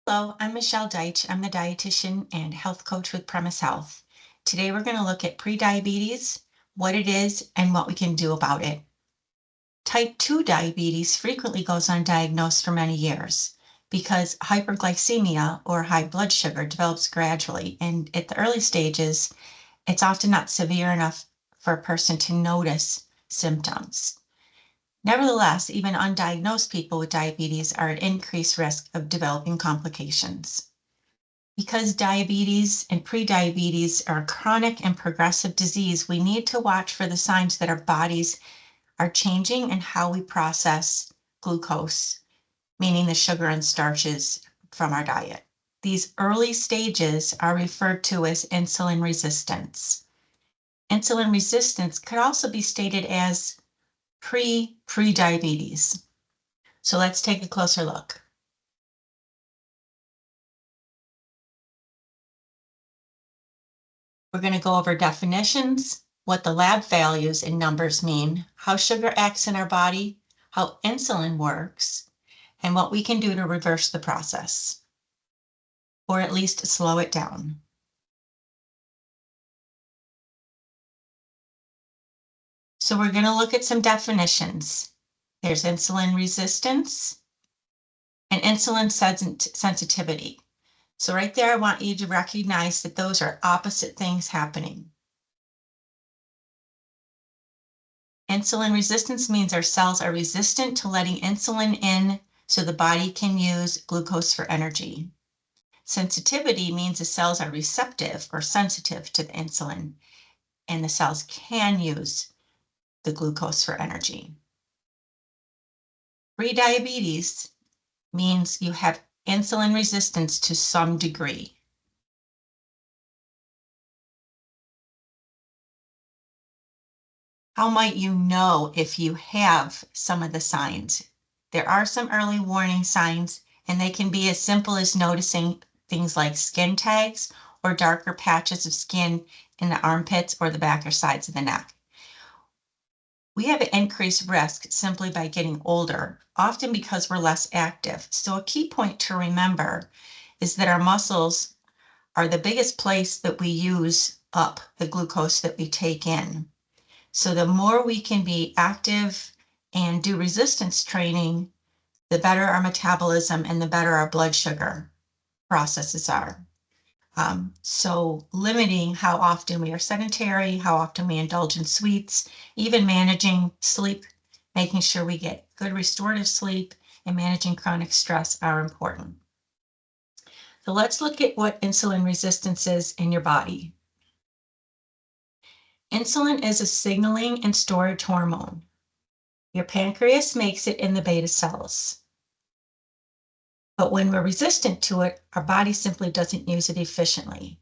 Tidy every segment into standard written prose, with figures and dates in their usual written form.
Hello, I'm Michelle Deitch. I'm the dietitian and health coach with Premise Health. Today we're going to look at prediabetes, what it is, and what we can do about it. Type 2 diabetes frequently goes undiagnosed for many years because hyperglycemia or high blood sugar develops gradually, and at the early stages, it's often not severe enough for a person to notice symptoms. Nevertheless, even undiagnosed people with diabetes are at increased risk of developing complications. Because diabetes and prediabetes are a chronic and progressive disease, we need to watch for the signs that our bodies are changing and how we process glucose, meaning the sugar and starches from our diet. These early stages are referred to as insulin resistance. Insulin resistance could also be stated as prediabetes. So let's take a closer look. We're going to go over definitions, what the lab values and numbers mean, how sugar acts in our body, how insulin works, and what we can do to reverse the process, or at least slow it down. So we're going to look at some definitions. There's insulin resistance and insulin sensitivity. So right there, I want you to recognize that those are opposite things happening. Insulin resistance means our cells are resistant to letting insulin in so the body can use glucose for energy. Sensitivity means the cells are receptive or sensitive to the insulin, and the cells can use the glucose for energy. Prediabetes means you have insulin resistance to some degree. How might you know if you have some of the signs? There are some early warning signs, and they can be as simple as noticing things like skin tags or darker patches of skin in the armpits or the back or sides of the neck. We have an increased risk simply by getting older, often because we're less active. So a key point to remember is that our muscles are the biggest place that we use up the glucose that we take in. So the more we can be active and do resistance training, the better our metabolism and the better our blood sugar processes are. So limiting how often we are sedentary, how often we indulge in sweets, even managing sleep, making sure we get good restorative sleep, and managing chronic stress are important. So let's look at what insulin resistance is in your body. Insulin is a signaling and storage hormone. Your pancreas makes it in the beta cells. But when we're resistant to it, our body simply doesn't use it efficiently.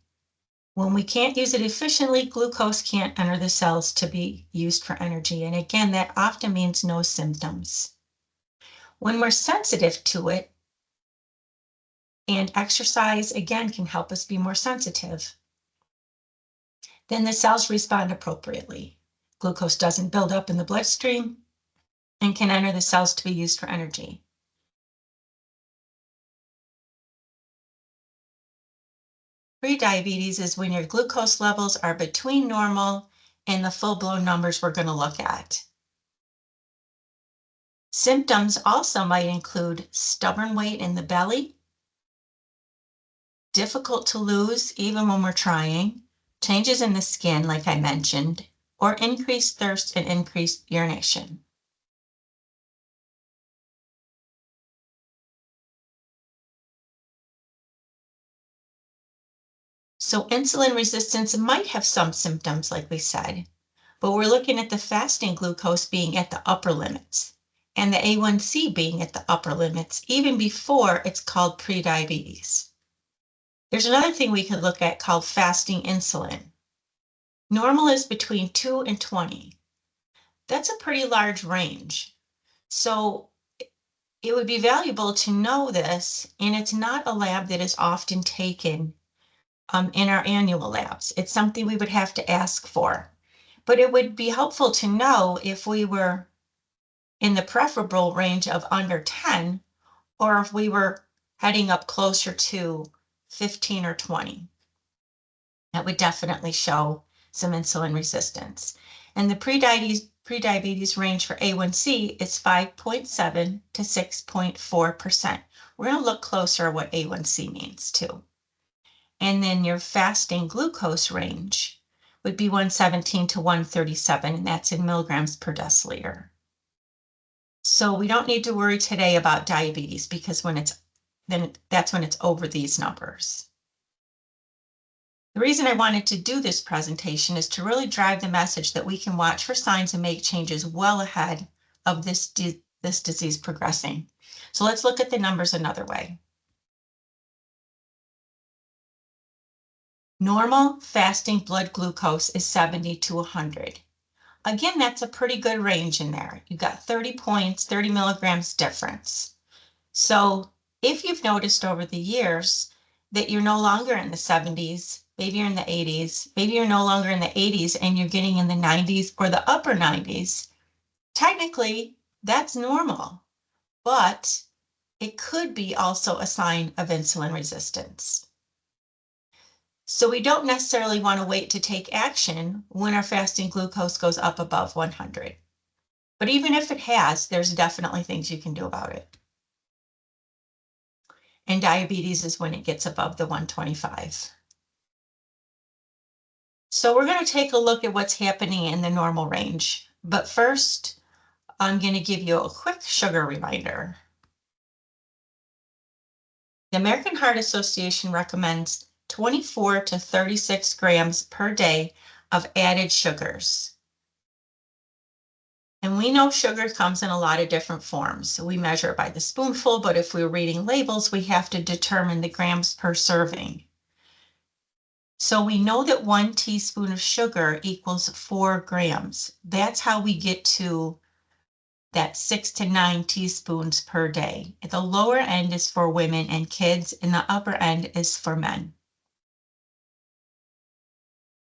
When we can't use it efficiently, glucose can't enter the cells to be used for energy. And again, that often means no symptoms. When we're sensitive to it, and exercise again can help us be more sensitive, then the cells respond appropriately. Glucose doesn't build up in the bloodstream and can enter the cells to be used for energy. Prediabetes is when your glucose levels are between normal and the full-blown numbers we're going to look at. Symptoms also might include stubborn weight in the belly, difficult to lose even when we're trying, changes in the skin, like I mentioned, or increased thirst and increased urination. So insulin resistance might have some symptoms, like we said, but we're looking at the fasting glucose being at the upper limits and the A1C being at the upper limits, even before it's called prediabetes. There's another thing we could look at called fasting insulin. Normal is between 2 and 20. That's a pretty large range. So it would be valuable to know this, and it's not a lab that is often taken in our annual labs. It's something we would have to ask for. But it would be helpful to know if we were in the preferable range of under 10, or if we were heading up closer to 15 or 20. That would definitely show some insulin resistance. And the prediabetes range for A1C is 5.7 to 6.4%. We're going to look closer at what A1C means too. And then your fasting glucose range would be 117 to 137, and that's in milligrams per deciliter. So we don't need to worry today about diabetes because that's when it's over these numbers. The reason I wanted to do this presentation is to really drive the message that we can watch for signs and make changes well ahead of this disease progressing. So let's look at the numbers another way. Normal fasting blood glucose is 70 to 100. Again, that's a pretty good range in there. You've got 30 points, 30 milligrams difference. So if you've noticed over the years that you're no longer in the 70s, maybe you're in the 80s, maybe you're no longer in the 80s and you're getting in the 90s or the upper 90s, technically that's normal, but it could be also a sign of insulin resistance. So we don't necessarily want to wait to take action when our fasting glucose goes up above 100. But even if it has, there's definitely things you can do about it. And diabetes is when it gets above the 125. So we're going to take a look at what's happening in the normal range. But first, I'm going to give you a quick sugar reminder. The American Heart Association recommends 24 to 36 grams per day of added sugars. And we know sugar comes in a lot of different forms. So we measure it by the spoonful, but if we're reading labels, we have to determine the grams per serving. So we know that 1 teaspoon of sugar equals 4 grams. That's how we get to that 6 to 9 teaspoons per day. The lower end is for women and kids, and the upper end is for men.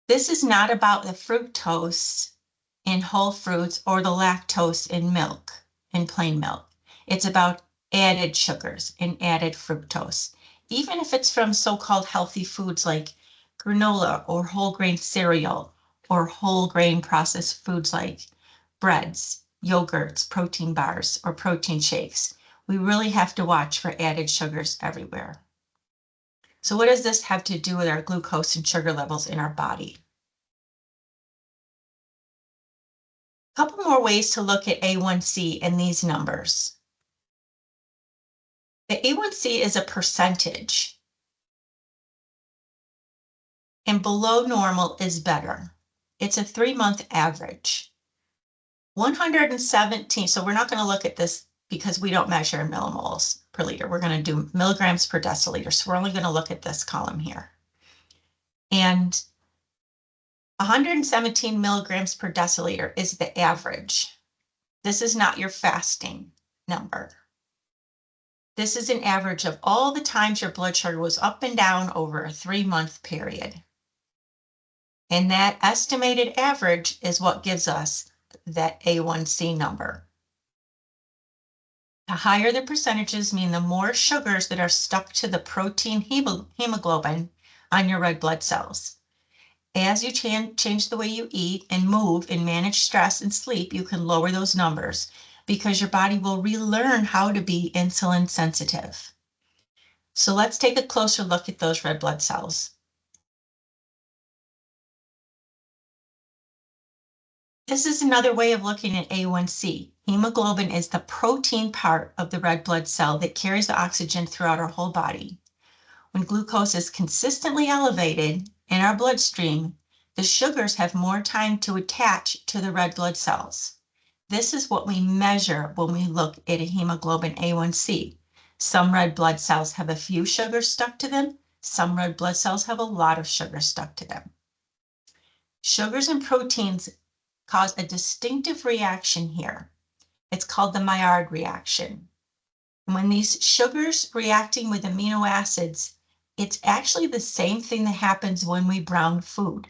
This is not about the fructose in whole fruits or the lactose in milk, in plain milk. It's about added sugars and added fructose. Even if it's from so-called healthy foods like granola or whole grain cereal or whole grain processed foods like breads, yogurts, protein bars, or protein shakes, we really have to watch for added sugars everywhere. So what does this have to do with our glucose and sugar levels in our body? A couple more ways to look at A1C and these numbers. The A1C is a percentage, and below normal is better. It's a 3-month average. 117, so we're not going to look at this because we don't measure in millimoles per liter. We're going to do milligrams per deciliter. So we're only going to look at this column here. And 117 milligrams per deciliter is the average. This is not your fasting number. This is an average of all the times your blood sugar was up and down over a 3-month period. And that estimated average is what gives us that A1C number. The higher the percentages mean the more sugars that are stuck to the protein hemoglobin on your red blood cells. As you change the way you eat and move and manage stress and sleep, you can lower those numbers because your body will relearn how to be insulin sensitive. So let's take a closer look at those red blood cells. This is another way of looking at A1C. Hemoglobin is the protein part of the red blood cell that carries the oxygen throughout our whole body. When glucose is consistently elevated in our bloodstream, the sugars have more time to attach to the red blood cells. This is what we measure when we look at a hemoglobin A1C. Some red blood cells have a few sugars stuck to them. Some red blood cells have a lot of sugar stuck to them. Sugars and proteins cause a distinctive reaction here. It's called the Maillard reaction. And when these sugars reacting with amino acids, it's actually the same thing that happens when we brown food,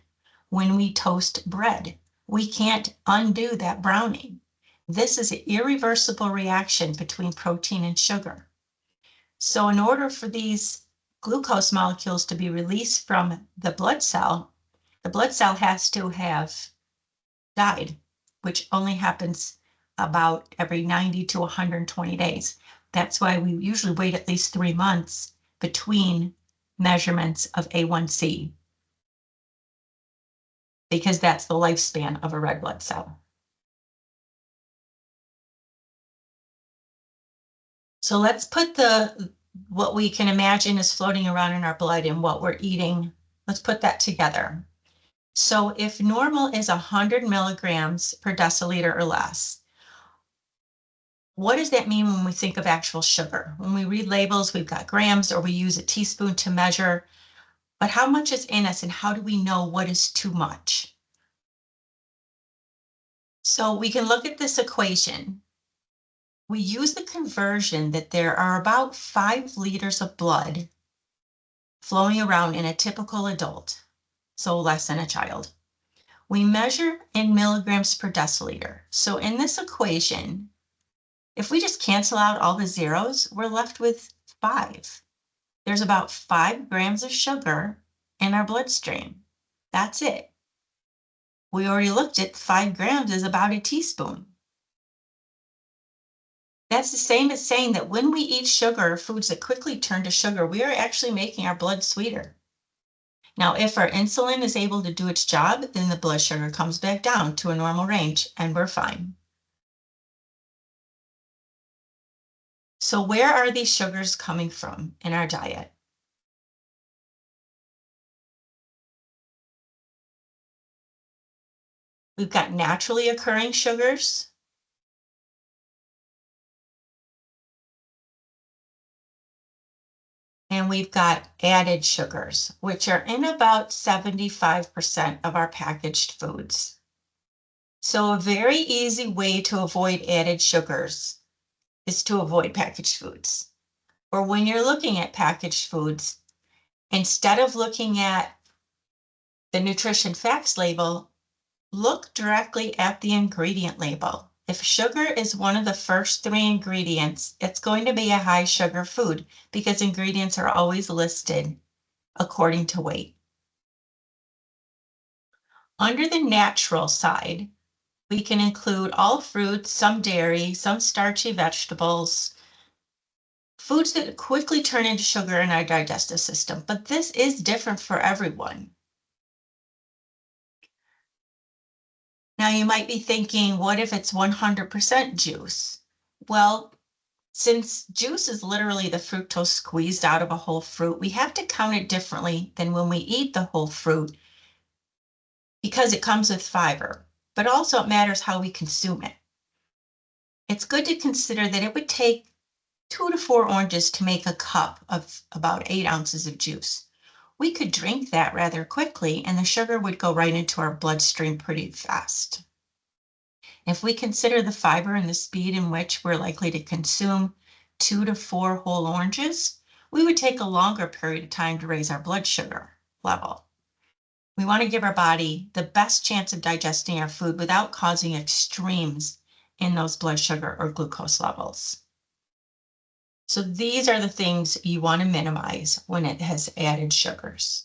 when we toast bread. We can't undo that browning. This is an irreversible reaction between protein and sugar. So in order for these glucose molecules to be released from the blood cell has to have died, which only happens about every 90 to 120 days. That's why we usually wait at least 3 months between measurements of A1C, because that's the lifespan of a red blood cell. So let's put what we can imagine is floating around in our blood and what we're eating. Let's put that together. So if normal is 100 milligrams per deciliter or less, what does that mean when we think of actual sugar? When we read labels, we've got grams or we use a teaspoon to measure, but how much is in us and how do we know what is too much? So we can look at this equation. We use the conversion that there are about 5 liters of blood flowing around in a typical adult, so less than a child. We measure in milligrams per deciliter. So in this equation, if we just cancel out all the zeros, we're left with 5. There's about 5 grams of sugar in our bloodstream. That's it. We already looked at 5 grams is about a teaspoon. That's the same as saying that when we eat sugar or foods that quickly turn to sugar, we are actually making our blood sweeter. Now, if our insulin is able to do its job, then the blood sugar comes back down to a normal range and we're fine. So where are these sugars coming from in our diet? We've got naturally occurring sugars, and we've got added sugars, which are in about 75% of our packaged foods. So a very easy way to avoid added sugars is to avoid packaged foods. Or when you're looking at packaged foods, instead of looking at the nutrition facts label, look directly at the ingredient label. If sugar is one of the first 3 ingredients, it's going to be a high sugar food because ingredients are always listed according to weight. Under the natural side, we can include all fruits, some dairy, some starchy vegetables, foods that quickly turn into sugar in our digestive system, but this is different for everyone. Now you might be thinking, what if it's 100% juice? Well, since juice is literally the fructose squeezed out of a whole fruit, we have to count it differently than when we eat the whole fruit because it comes with fiber, but also it matters how we consume it. It's good to consider that it would take 2 to 4 oranges to make a cup of about 8 ounces of juice. We could drink that rather quickly and the sugar would go right into our bloodstream pretty fast. If we consider the fiber and the speed in which we're likely to consume 2 to 4 whole oranges, we would take a longer period of time to raise our blood sugar level. We want to give our body the best chance of digesting our food without causing extremes in those blood sugar or glucose levels. So these are the things you want to minimize when it has added sugars.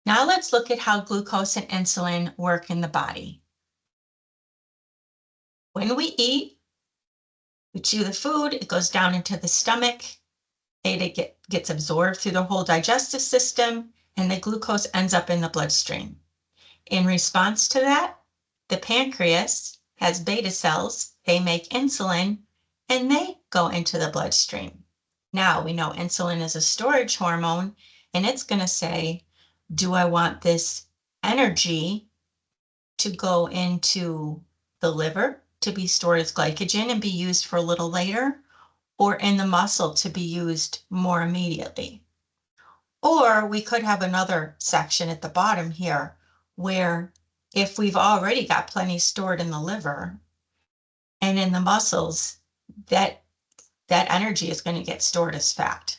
Now let's look at how glucose and insulin work in the body. When we eat, we chew the food, it goes down into the stomach, it gets absorbed through the whole digestive system, and the glucose ends up in the bloodstream. In response to that, the pancreas has beta cells, they make insulin, and they go into the bloodstream. Now we know insulin is a storage hormone, and it's going to say, do I want this energy to go into the liver to be stored as glycogen and be used for a little later, or in the muscle to be used more immediately? Or we could have another section at the bottom here where if we've already got plenty stored in the liver and in the muscles, that energy is going to get stored as fat.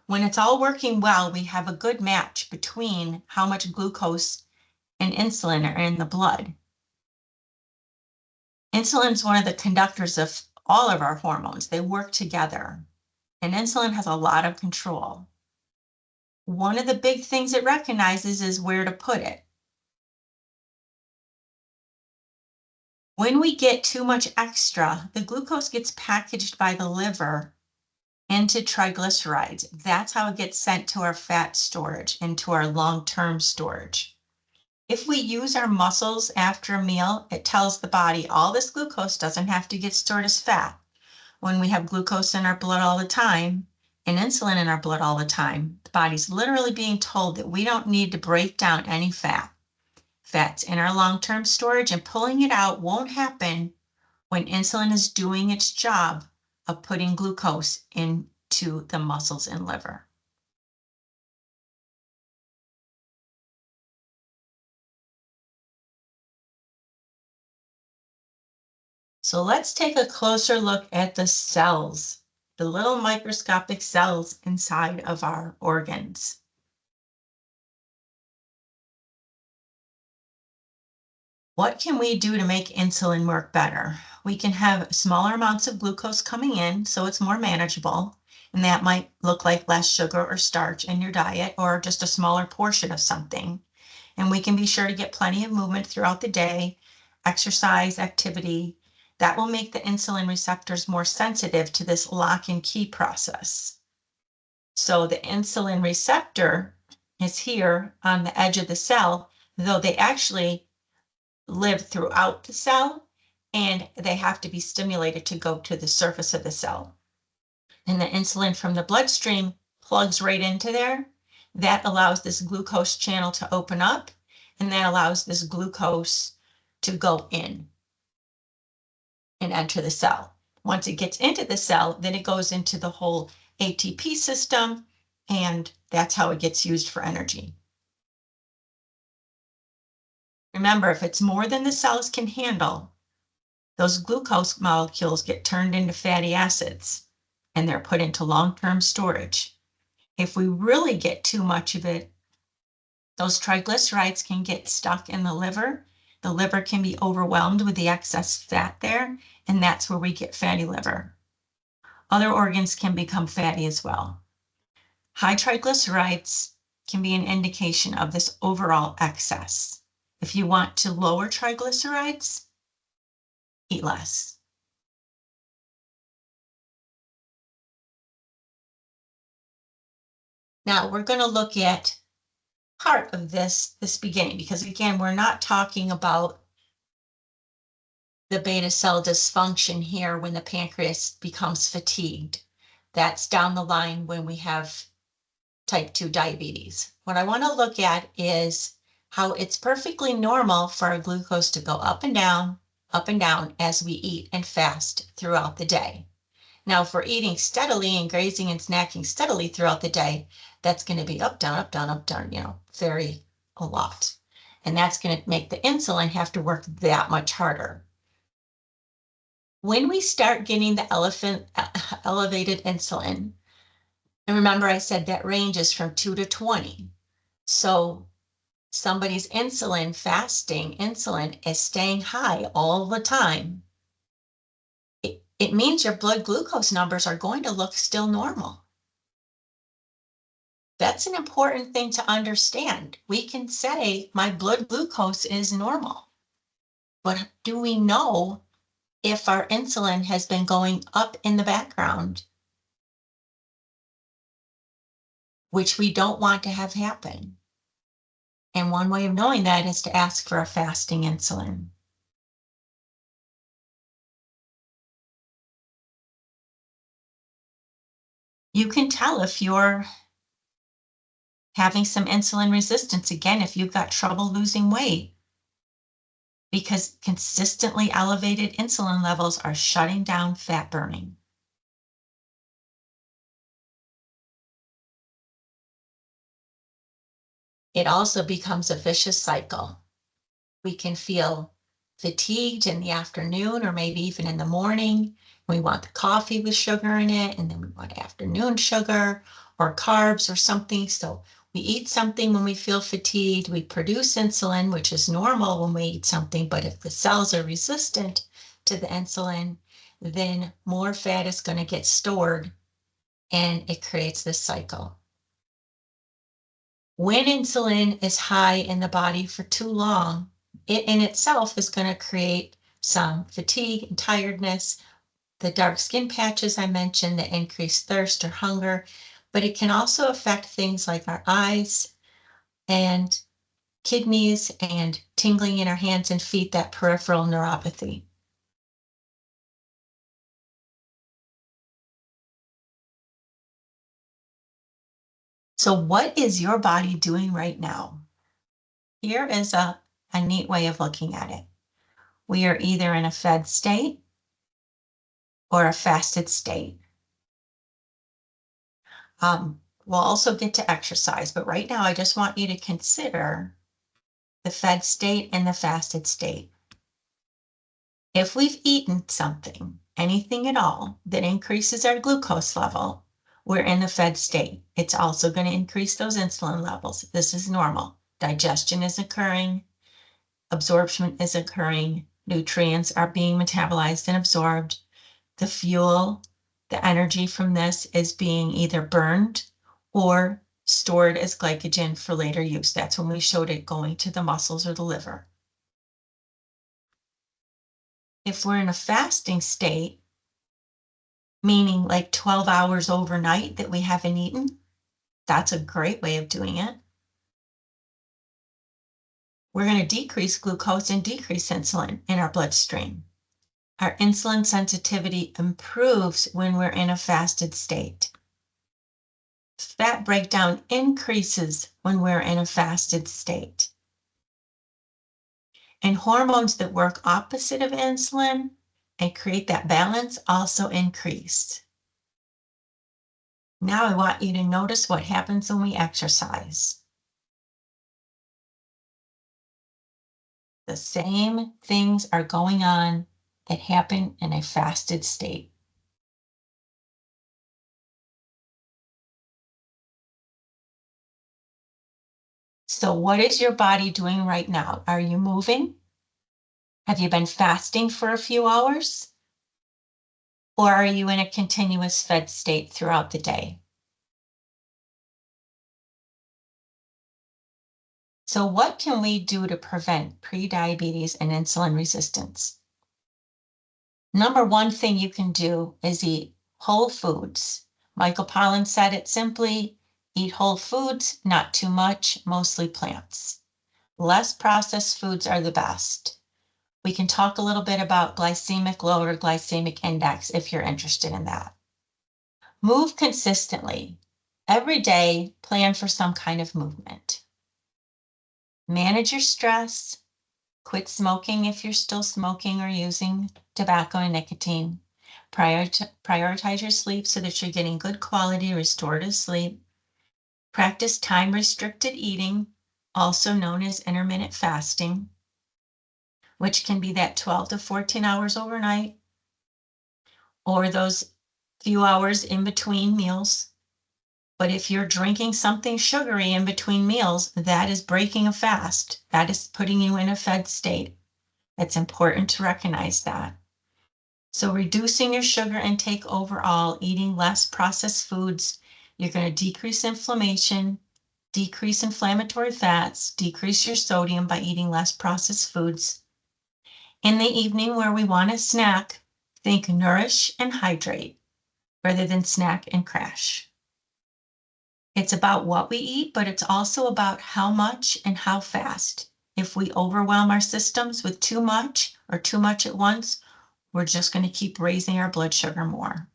When it's all working well, we have a good match between how much glucose and insulin are in the blood. Insulin is one of the conductors of all of our hormones. They work together, and insulin has a lot of control. One of the big things it recognizes is where to put it. When we get too much extra, the glucose gets packaged by the liver into triglycerides. That's how it gets sent to our fat storage, into our long-term storage. If we use our muscles after a meal, it tells the body all this glucose doesn't have to get stored as fat. When we have glucose in our blood all the time and insulin in our blood all the time, the body's literally being told that we don't need to break down any fat. Fat's in our long-term storage, and pulling it out won't happen when insulin is doing its job of putting glucose into the muscles and liver. So let's take a closer look at the cells, the little microscopic cells inside of our organs. What can we do to make insulin work better? We can have smaller amounts of glucose coming in so it's more manageable, and that might look like less sugar or starch in your diet or just a smaller portion of something. And we can be sure to get plenty of movement throughout the day, exercise, activity. That will make the insulin receptors more sensitive to this lock and key process. So the insulin receptor is here on the edge of the cell, though they actually live throughout the cell and they have to be stimulated to go to the surface of the cell. And the insulin from the bloodstream plugs right into there. That allows this glucose channel to open up, and that allows this glucose to go in and enter the cell. Once it gets into the cell, then it goes into the whole ATP system, and that's how it gets used for energy. Remember, if it's more than the cells can handle, those glucose molecules get turned into fatty acids, and they're put into long-term storage. If we really get too much of it, those triglycerides can get stuck in the liver. The liver can be overwhelmed with the excess fat there, and that's where we get fatty liver. Other organs can become fatty as well. High triglycerides can be an indication of this overall excess. If you want to lower triglycerides, eat less. Now we're going to look at part of this beginning, because again, we're not talking about the beta cell dysfunction here when the pancreas becomes fatigued. That's down the line when we have type 2 diabetes. What I want to look at is how it's perfectly normal for our glucose to go up and down as we eat and fast throughout the day. Now, if we're eating steadily and grazing and snacking steadily throughout the day, that's going to be up, down, up, down, up, down, vary a lot. And that's going to make the insulin have to work that much harder. When we start getting the elevated insulin, and remember I said that ranges from 2 to 20. So somebody's fasting insulin is staying high all the time. It means your blood glucose numbers are going to look still normal. That's an important thing to understand. We can say my blood glucose is normal, but do we know if our insulin has been going up in the background, which we don't want to have happen? And one way of knowing that is to ask for a fasting insulin. You can tell if you're having some insulin resistance, again, if you've got trouble losing weight, because consistently elevated insulin levels are shutting down fat burning. It also becomes a vicious cycle. We can feel fatigued in the afternoon or maybe even in the morning. We want the coffee with sugar in it, and then we want afternoon sugar or carbs or something. So We eat something when we feel fatigued, we produce insulin, which is normal when we eat something, but if the cells are resistant to the insulin, then more fat is going to get stored and it creates this cycle. When insulin is high in the body for too long, it in itself is going to create some fatigue and tiredness, the dark skin patches I mentioned, the increased thirst or hunger, but it can also affect things like our eyes and kidneys and tingling in our hands and feet, that peripheral neuropathy. So what is your body doing right now? Here is a neat way of looking at it. We are either in a fed state or a fasted state. We'll also get to exercise, but right now I just want you to consider the fed state and the fasted state. If we've eaten something, anything at all, that increases our glucose level, we're in the fed state. It's also going to increase those insulin levels. This is normal. Digestion is occurring, absorption is occurring, nutrients are being metabolized and absorbed. The fuel, the energy from this is being either burned or stored as glycogen for later use. That's when we showed it going to the muscles or the liver. If we're in a fasting state, meaning like 12 hours overnight that we haven't eaten, that's a great way of doing it. We're going to decrease glucose and decrease insulin in our bloodstream. Our insulin sensitivity improves when we're in a fasted state. Fat breakdown increases when we're in a fasted state. And hormones that work opposite of insulin and create that balance also increase. Now I want you to notice what happens when we exercise. The same things are going on that happen in a fasted state. So what is your body doing right now? Are you moving? Have you been fasting for a few hours? Or are you in a continuous fed state throughout the day? So what can we do to prevent prediabetes and insulin resistance? Number one thing you can do is eat whole foods. Michael Pollan said it simply, eat whole foods, not too much, mostly plants. Less processed foods are the best. We can talk a little bit about glycemic load or glycemic index if you're interested in that. Move consistently. Every day, plan for some kind of movement. Manage your stress. Quit smoking if you're still smoking or using tobacco and nicotine. Prioritize your sleep so that you're getting good quality restorative sleep. Practice time-restricted eating, also known as intermittent fasting, which can be that 12 to 14 hours overnight or those few hours in between meals. But if you're drinking something sugary in between meals, that is breaking a fast. That is putting you in a fed state. It's important to recognize that. So reducing your sugar intake overall, eating less processed foods, you're going to decrease inflammation, decrease inflammatory fats, decrease your sodium by eating less processed foods. In the evening where we want a snack, think nourish and hydrate rather than snack and crash. It's about what we eat, but it's also about how much and how fast. If we overwhelm our systems with too much or too much at once, we're just going to keep raising our blood sugar more.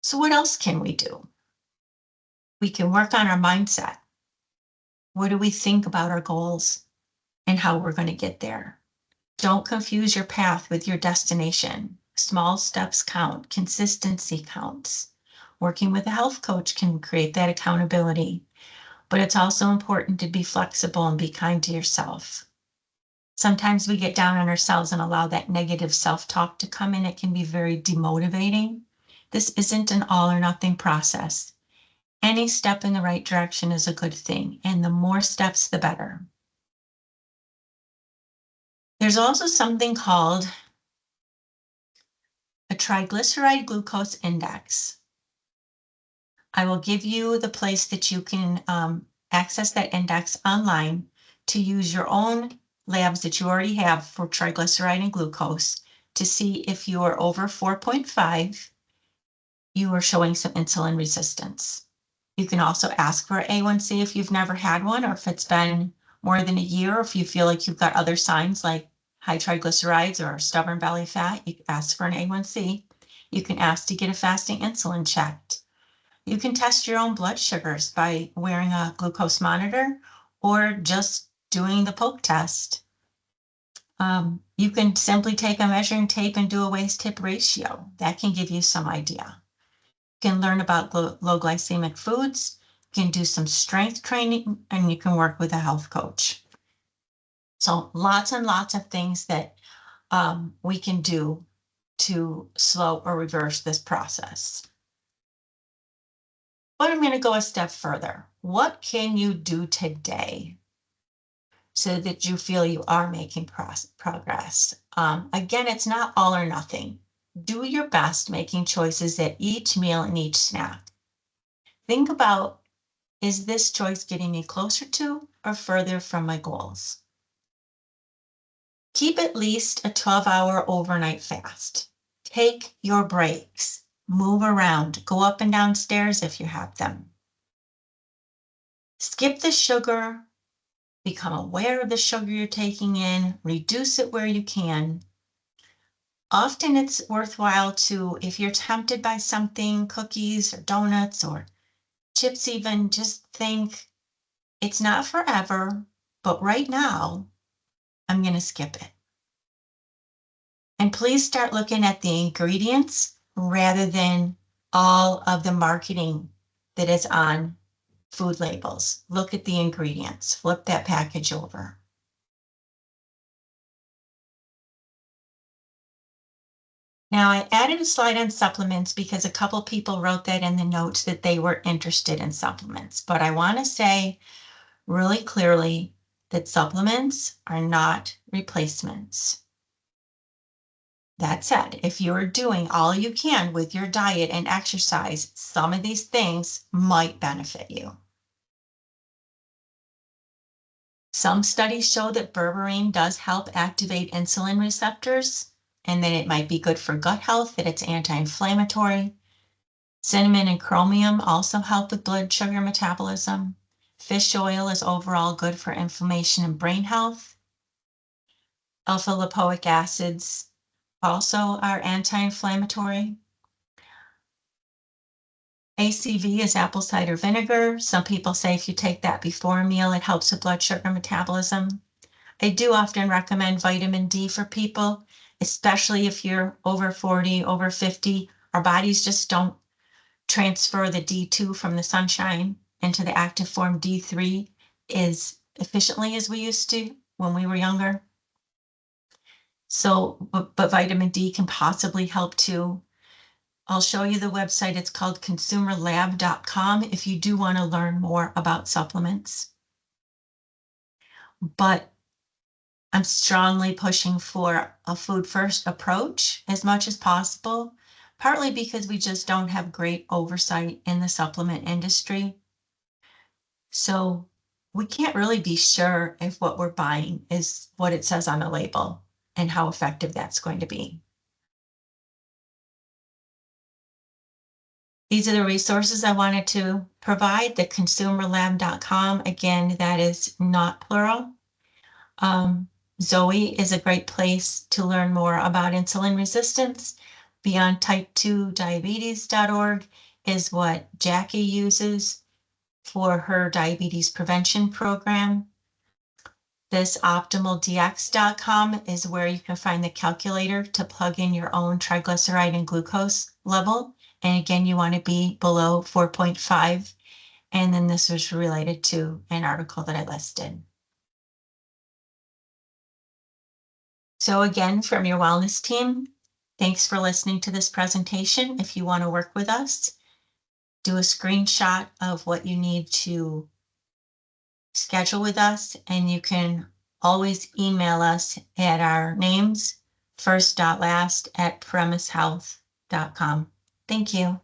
So what else can we do? We can work on our mindset. What do we think about our goals and how we're going to get there? Don't confuse your path with your destination. Small steps count. Consistency counts. Working with a health coach can create that accountability, but it's also important to be flexible and be kind to yourself. Sometimes we get down on ourselves and allow that negative self-talk to come in. It can be very demotivating. This isn't an all or nothing process. Any step in the right direction is a good thing, and the more steps, the better. There's also something called a triglyceride glucose index. I will give you the place that you can access that index online to use your own labs that you already have for triglyceride and glucose to see if you are over 4.5, you are showing some insulin resistance. You can also ask for A1C if you've never had one, or if it's been more than a year, or if you feel like you've got other signs like high triglycerides or stubborn belly fat, you can ask for an A1C. You can ask to get a fasting insulin checked. You can test your own blood sugars by wearing a glucose monitor or just doing the poke test. You can simply take a measuring tape and do a waist hip ratio. That can give you some idea. You can learn about low glycemic foods, you can do some strength training, and you can work with a health coach. So lots and lots of things that we can do to slow or reverse this process. But I'm going to go a step further. What can you do today so that you feel you are making progress? Again, it's not all or nothing. Do your best making choices at each meal and each snack. Think about, is this choice getting me closer to or further from my goals? Keep at least a 12-hour overnight fast. Take your breaks. Move around. Go up and down stairs if you have them. Skip the sugar. Become aware of the sugar you're taking in. Reduce it where you can. Often it's worthwhile to, if you're tempted by something, cookies or donuts or chips even, just think, it's not forever, but right now, I'm going to skip it. And please start looking at the ingredients rather than all of the marketing that is on food labels. Look at the ingredients. Flip that package over. Now, I added a slide on supplements because a couple people wrote that in the notes that they were interested in supplements. But I want to say really clearly that supplements are not replacements. That said, if you're doing all you can with your diet and exercise, some of these things might benefit you. Some studies show that berberine does help activate insulin receptors, and that it might be good for gut health, that it's anti-inflammatory. Cinnamon and chromium also help with blood sugar metabolism. Fish oil is overall good for inflammation and brain health. Alpha lipoic acids also are anti-inflammatory. ACV is apple cider vinegar. Some people say if you take that before a meal, it helps with blood sugar metabolism. I do often recommend vitamin D for people, especially if you're over 40, over 50. Our bodies just don't transfer the D2 from the sunshine into the active form D3 as efficiently as we used to when we were younger. So, but vitamin D can possibly help too. I'll show you the website. It's called consumerlab.com if you do want to learn more about supplements. But I'm strongly pushing for a food first approach as much as possible, partly because we just don't have great oversight in the supplement industry. So we can't really be sure if what we're buying is what it says on the label and how effective that's going to be. These are the resources I wanted to provide, the consumerlab.com. Again, that is not plural. Zoe is a great place to learn more about insulin resistance. BeyondType2Diabetes.org is what Jackie uses for her diabetes prevention program. This OptimalDX.com is where you can find the calculator to plug in your own triglyceride and glucose level. And again, you want to be below 4.5. And then this was related to an article that I listed. So again, from your wellness team, thanks for listening to this presentation. If you want to work with us, do a screenshot of what you need to schedule with us, and you can always email us at our names, first.last@premisehealth.com. Thank you.